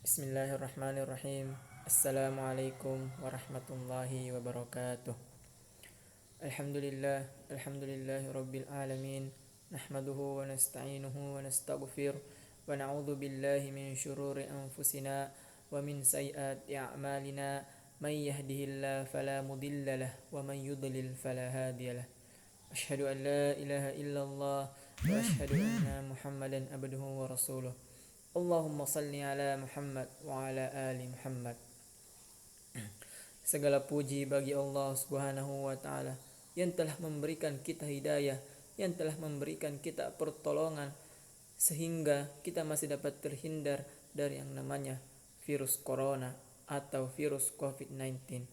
Bismillahirrahmanirrahim. Assalamualaikum warahmatullahi wabarakatuh. Alhamdulillahi rabbil alamin. Nahmaduhu wa nasta'inuhu wa nastaghfir wa na'udzu billahi min syururi anfusina wa min sayyiati a'malina. May yahdihillahu fala mudilla lahu wa may yudlil fala hadiya lahu. Asyhadu an la ilaha illallah wa asyhadu anna Muhammadan abduhu wa rasuluh. Allahumma salli ala Muhammad wa ala ali Muhammad. Segala puji bagi Allah Subhanahu wa taala yang telah memberikan kita hidayah, yang telah memberikan kita pertolongan sehingga kita masih dapat terhindar dari yang namanya virus corona atau virus COVID-19.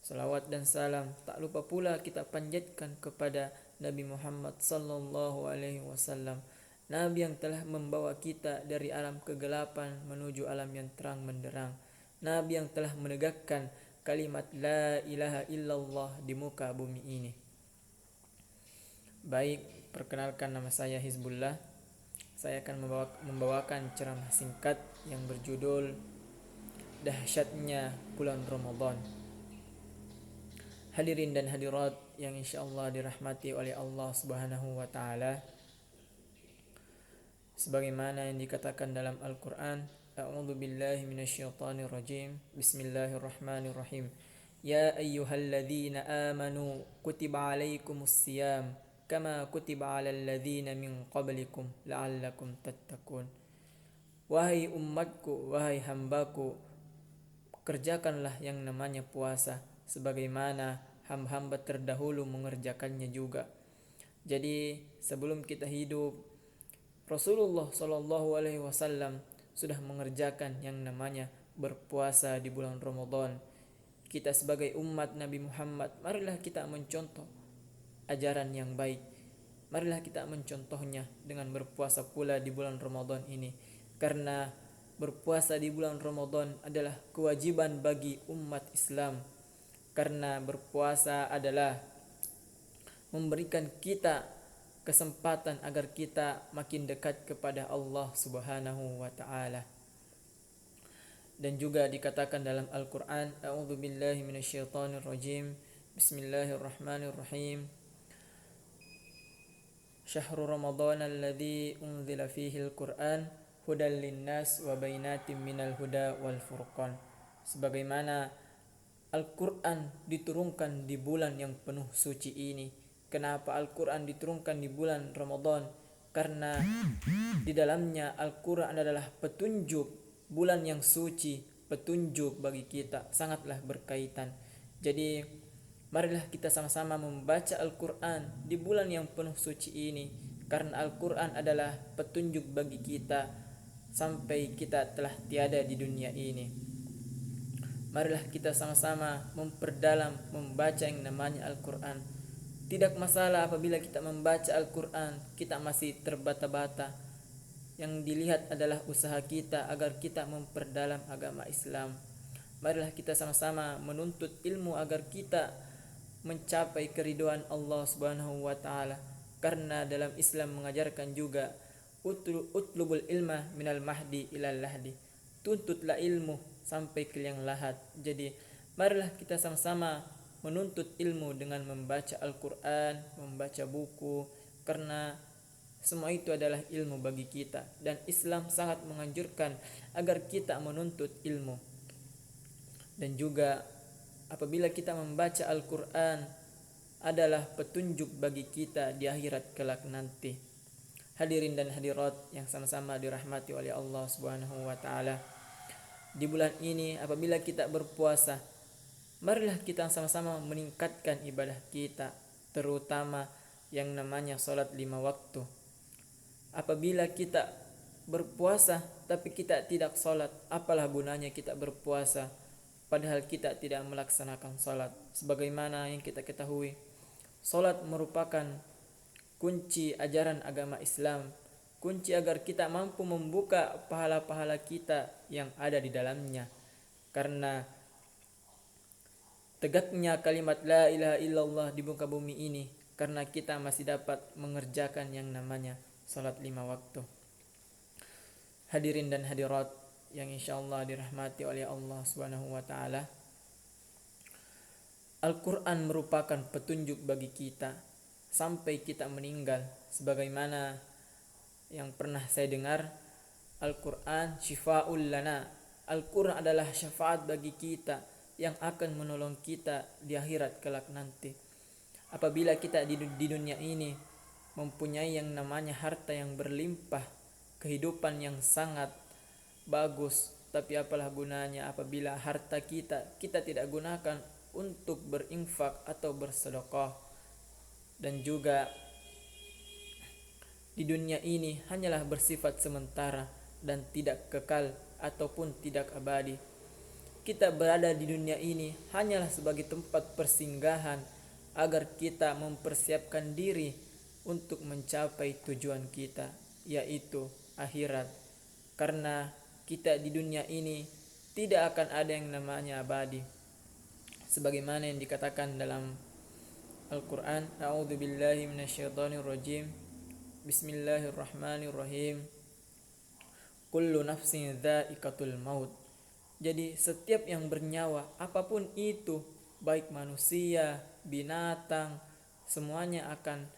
Salawat dan salam tak lupa pula kita panjatkan kepada Nabi Muhammad sallallahu alaihi wasallam, Nabi yang telah membawa kita dari alam kegelapan menuju alam yang terang benderang. Nabi yang telah menegakkan kalimat la ilaha illallah di muka bumi ini. Baik, perkenalkan, nama saya Hizbullah. Saya akan membawakan ceramah singkat yang berjudul Dahsyatnya Bulan Ramadan. Hadirin dan hadirat yang insyaallah dirahmati oleh Allah Subhanahu wa taala. Sebagaimana yang dikatakan dalam Al-Quran, A'udzu billahi minasyaitonir rajim. Bismillahirrahmanirrahim. Ya ayyuhalladzina amanu kutiba alaikumus siyam kama kutiba alal ladzina min qablikum la'allakum tattaqun. Wahai umatku, wahai hambaku, kerjakanlah yang namanya puasa sebagaimana hamba-hamba terdahulu mengerjakannya juga. Jadi sebelum kita hidup, Rasulullah Shallallahu Alaihi Wasallam sudah mengerjakan yang namanya berpuasa di bulan Ramadan. Kita sebagai umat Nabi Muhammad, marilah kita mencontoh ajaran yang baik. Marilah kita mencontohnya dengan berpuasa pula di bulan Ramadan ini. Karena berpuasa di bulan Ramadan adalah kewajiban bagi umat Islam. Karena berpuasa adalah memberikan kita kesempatan agar kita makin dekat kepada Allah Subhanahu wa taala. Dan juga dikatakan dalam Al-Qur'an, A'udzu billahi minasyaitonir rajim. Bismillahirrahmanirrahim. Syahrul Ramadan alladzi unzila fihi al-Qur'an hudal linnas wa bainatin minal huda wal furqan. Sebagaimana Al-Qur'an diturunkan di bulan yang penuh suci ini. Kenapa Al-Quran diturunkan di bulan Ramadan? Karena di dalamnya Al-Quran adalah petunjuk, bulan yang suci, petunjuk bagi kita, sangatlah berkaitan. Jadi marilah kita sama-sama membaca Al-Quran di bulan yang penuh suci ini. Karena Al-Quran adalah petunjuk bagi kita sampai kita telah tiada di dunia ini. Marilah kita sama-sama memperdalam membaca yang namanya Al-Quran. Tidak masalah apabila kita membaca Al-Quran kita masih terbata-bata. Yang dilihat adalah usaha kita agar kita memperdalam agama Islam. Marilah kita sama-sama menuntut ilmu agar kita mencapai keridhaan Allah Subhanahu wa taala. Karena dalam Islam mengajarkan juga utlubul ilma minal mahdi ilal lahdi. Tuntutlah ilmu sampai ke liang lahat. Jadi marilah kita sama-sama menuntut ilmu dengan membaca Al-Quran, membaca buku, karena semua itu adalah ilmu bagi kita. Dan Islam sangat menganjurkan agar kita menuntut ilmu. Dan juga apabila kita membaca Al-Quran adalah petunjuk bagi kita di akhirat kelak nanti. Hadirin dan hadirat yang sama-sama dirahmati oleh Allah Subhanahu wa taala. Di bulan ini apabila kita berpuasa, marilah kita sama-sama meningkatkan ibadah kita, terutama yang namanya sholat 5 waktu. Apabila kita berpuasa tapi kita tidak sholat, apalah gunanya kita berpuasa padahal kita tidak melaksanakan sholat. Sebagaimana yang kita ketahui, sholat merupakan kunci ajaran agama Islam, kunci agar kita mampu membuka pahala-pahala kita yang ada di dalamnya. Karena tegaknya kalimat la ilaha illallah di muka bumi ini karena kita masih dapat mengerjakan yang namanya salat 5 waktu. Hadirin dan hadirat yang insyaallah dirahmati oleh Allah Subhanahu wa taala, Al-Quran merupakan petunjuk bagi kita sampai kita meninggal. Sebagaimana yang pernah saya dengar, Al-Quran syifa'ul lana. Al-Quran adalah syafaat bagi kita yang akan menolong kita di akhirat kelak nanti. Apabila kita di dunia ini mempunyai yang namanya harta yang berlimpah, kehidupan yang sangat bagus, tapi apalah gunanya apabila harta kita tidak gunakan untuk berinfak atau bersedekah. Dan juga di dunia ini hanyalah bersifat sementara dan tidak kekal ataupun tidak abadi. Kita berada di dunia ini hanyalah sebagai tempat persinggahan agar kita mempersiapkan diri untuk mencapai tujuan kita, yaitu akhirat. Karena kita di dunia ini tidak akan ada yang namanya abadi. Sebagaimana yang dikatakan dalam Al-Quran, A'udzubillahi minasyaitonirrajim, Bismillahirrahmanirrahim, Kullu nafsin dha'iqatul maut. Jadi setiap yang bernyawa, apapun itu, baik manusia, binatang, semuanya akan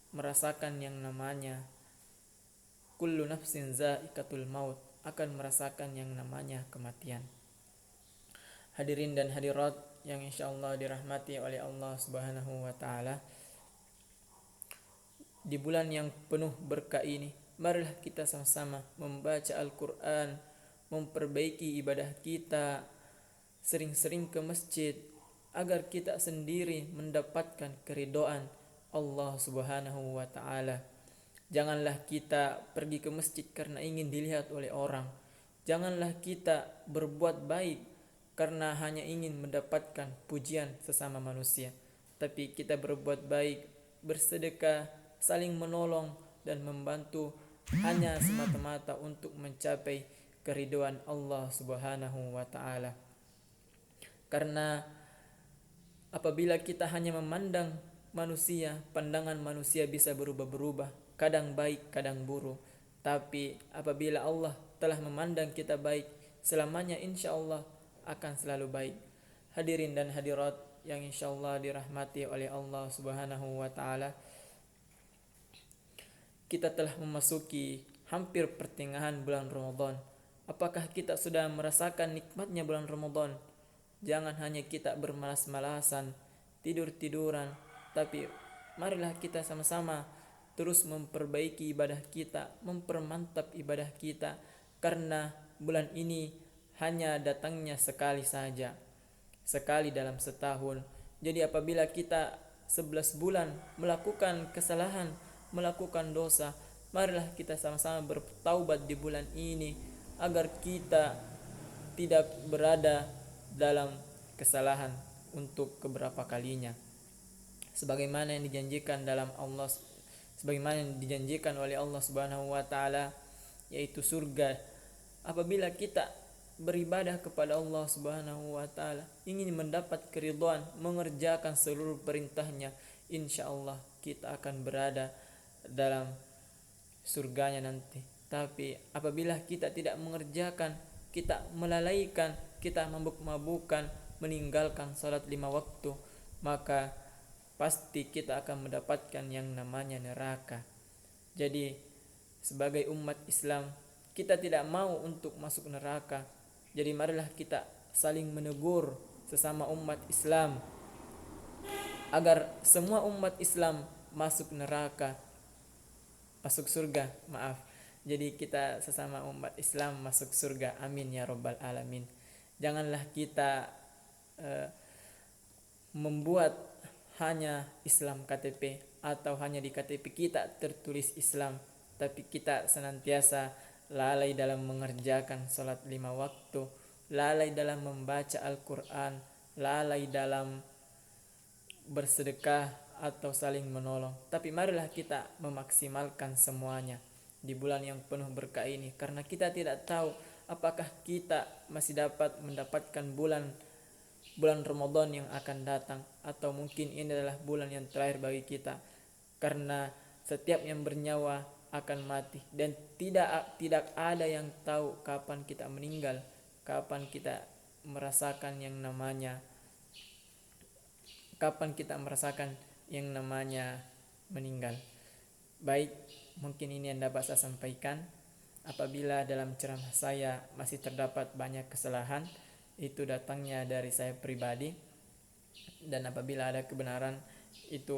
merasakan yang namanya kullu nafsin dha'iqatul maut, akan merasakan yang namanya kematian. Hadirin dan hadirat yang insyaallah dirahmati oleh Allah Subhanahu wa taala, di bulan yang penuh berkah ini, marilah kita sama-sama membaca Al-Quran, memperbaiki ibadah kita, sering-sering ke masjid agar kita sendiri mendapatkan keridhaan Allah Subhanahu wa taala. Janganlah kita pergi ke masjid karena ingin dilihat oleh orang. Janganlah kita berbuat baik karena hanya ingin mendapatkan pujian sesama manusia. Tapi kita berbuat baik, bersedekah, saling menolong dan membantu hanya semata-mata untuk mencapai keridhaan Allah Subhanahu wa taala. Karena apabila kita hanya memandang manusia, pandangan manusia bisa berubah-berubah, kadang baik, kadang buruk. Tapi apabila Allah telah memandang kita baik, selamanya insyaallah akan selalu baik. Hadirin dan hadirat yang insyaallah dirahmati oleh Allah Subhanahu wa taala, kita telah memasuki hampir pertengahan bulan Ramadan. Apakah kita sudah merasakan nikmatnya bulan Ramadan? Jangan hanya kita bermalas-malasan, tidur-tiduran, tapi marilah kita sama-sama terus memperbaiki ibadah kita, mempermantap ibadah kita, karena bulan ini hanya datangnya sekali saja, sekali dalam setahun. Jadi apabila kita 11 bulan melakukan kesalahan, melakukan dosa, marilah kita sama-sama bertaubat di bulan ini agar kita tidak berada dalam kesalahan untuk keberapa kalinya. Sebagaimana yang dijanjikan oleh Allah Subhanahu wa taala, yaitu surga. Apabila kita beribadah kepada Allah Subhanahu wa taala, ingin mendapat keridhaan, mengerjakan seluruh perintahnya, insyaallah kita akan berada dalam surganya nanti. Tapi apabila kita tidak mengerjakan, kita melalaikan, kita mabuk-mabukan, meninggalkan salat 5 waktu, maka pasti kita akan mendapatkan yang namanya neraka. Jadi sebagai umat Islam, kita tidak mau untuk masuk neraka. Jadi marilah kita saling menegur sesama umat Islam agar semua umat Islam masuk surga. Jadi kita sesama umat Islam masuk surga. Amin ya rabbal alamin. Janganlah kita membuat hanya Islam KTP atau hanya di KTP kita tertulis Islam, tapi kita senantiasa lalai dalam mengerjakan salat 5 waktu, lalai dalam membaca Al-Quran, lalai dalam bersedekah atau saling menolong. Tapi marilah kita memaksimalkan semuanya di bulan yang penuh berkah ini, karena kita tidak tahu apakah kita masih dapat mendapatkan bulan Ramadan yang akan datang, atau mungkin ini adalah bulan yang terakhir bagi kita. Karena setiap yang bernyawa akan mati, dan tidak ada yang tahu kapan kita meninggal, kapan kita merasakan yang namanya meninggal. Baik, mungkin ini yang dapat saya sampaikan. Apabila dalam ceramah saya masih terdapat banyak kesalahan, itu datangnya dari saya pribadi, dan apabila ada kebenaran, itu